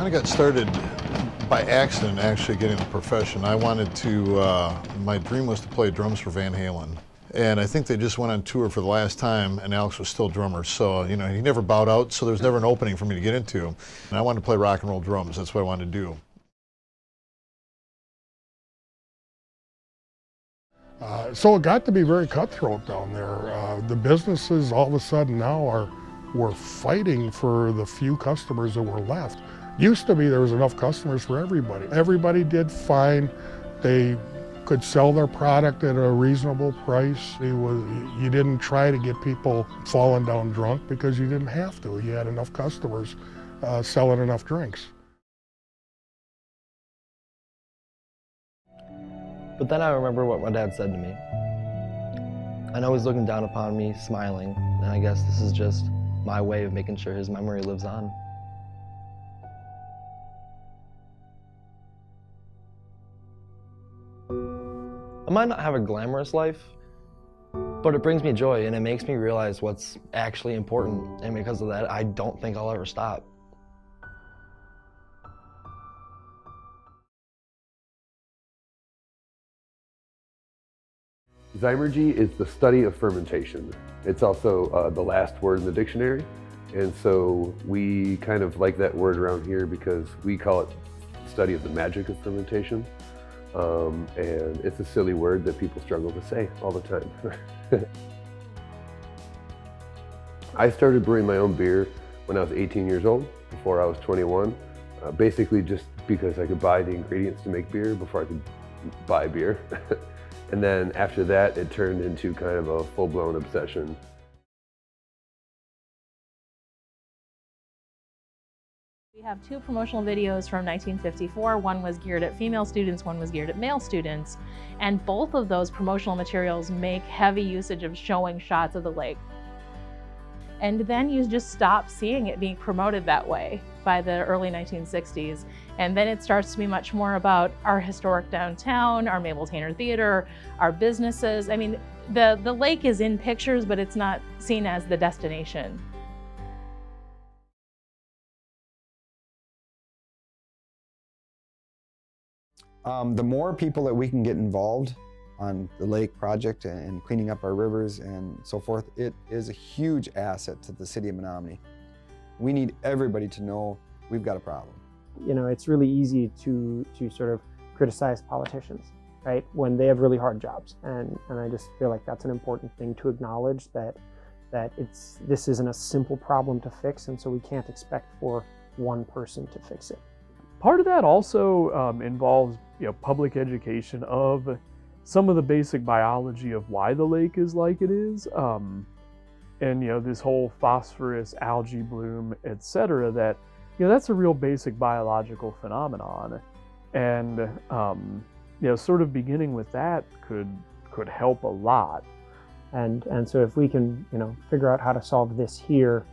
kind of got started by accident, actually getting the profession. I wanted to, my dream was to play drums for Van Halen. And I think they just went on tour for the last time, and Alex was still drummer. So, you know, he never bowed out, so there was never an opening for me to get into. And I wanted to play rock and roll drums. That's what I wanted to do. So it got to be very cutthroat down there. The businesses all of a sudden now were fighting for the few customers that were left. Used to be there was enough customers for everybody. Everybody did fine. They could sell their product at a reasonable price. You didn't try to get people falling down drunk because you didn't have to. You had enough customers selling enough drinks. But then I remember what my dad said to me. I know he's looking down upon me, smiling, and I guess this is just my way of making sure his memory lives on. I might not have a glamorous life, but it brings me joy and it makes me realize what's actually important, and because of that, I don't think I'll ever stop. Zymergy is the study of fermentation. It's also the last word in the dictionary, and so we kind of like that word around here because we call it study of the magic of fermentation. And it's a silly word that people struggle to say all the time. I started brewing my own beer when I was 18 years old, before I was 21, basically just because I could buy the ingredients to make beer before I could buy beer. And then after that, it turned into kind of a full-blown obsession. We have two promotional videos from 1954. One was geared at female students, one was geared at male students. And both of those promotional materials make heavy usage of showing shots of the lake. And then you just stop seeing it being promoted that way by the early 1960s. And then it starts to be much more about our historic downtown, our Mabel Tainer Theater, our businesses. I mean, the lake is in pictures, but it's not seen as the destination. The more people that we can get involved on the lake project and cleaning up our rivers and so forth, it is a huge asset to the city of Menominee. We need everybody to know we've got a problem. You know, it's really easy to sort of criticize politicians, right, when they have really hard jobs. And I just feel like that's an important thing to acknowledge, that this isn't a simple problem to fix, and so we can't expect for one person to fix it. Part of that also involves, public education of some of the basic biology of why the lake is like it is, and this whole phosphorus, algae bloom, etc. That that's a real basic biological phenomenon, and sort of beginning with that could help a lot. And so if we can figure out how to solve this here,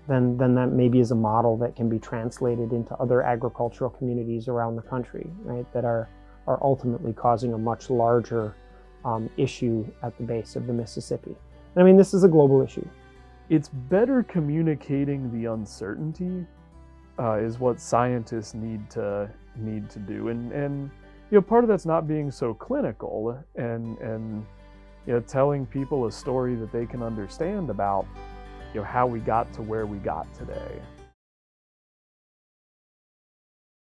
then that maybe is a model that can be translated into other agricultural communities around the country, right, that are ultimately causing a much larger issue at the base of the Mississippi. And I mean, this is a global issue. It's better communicating the uncertainty is what scientists need to do, and part of that's not being so clinical and telling people a story that they can understand about how we got to where we got today.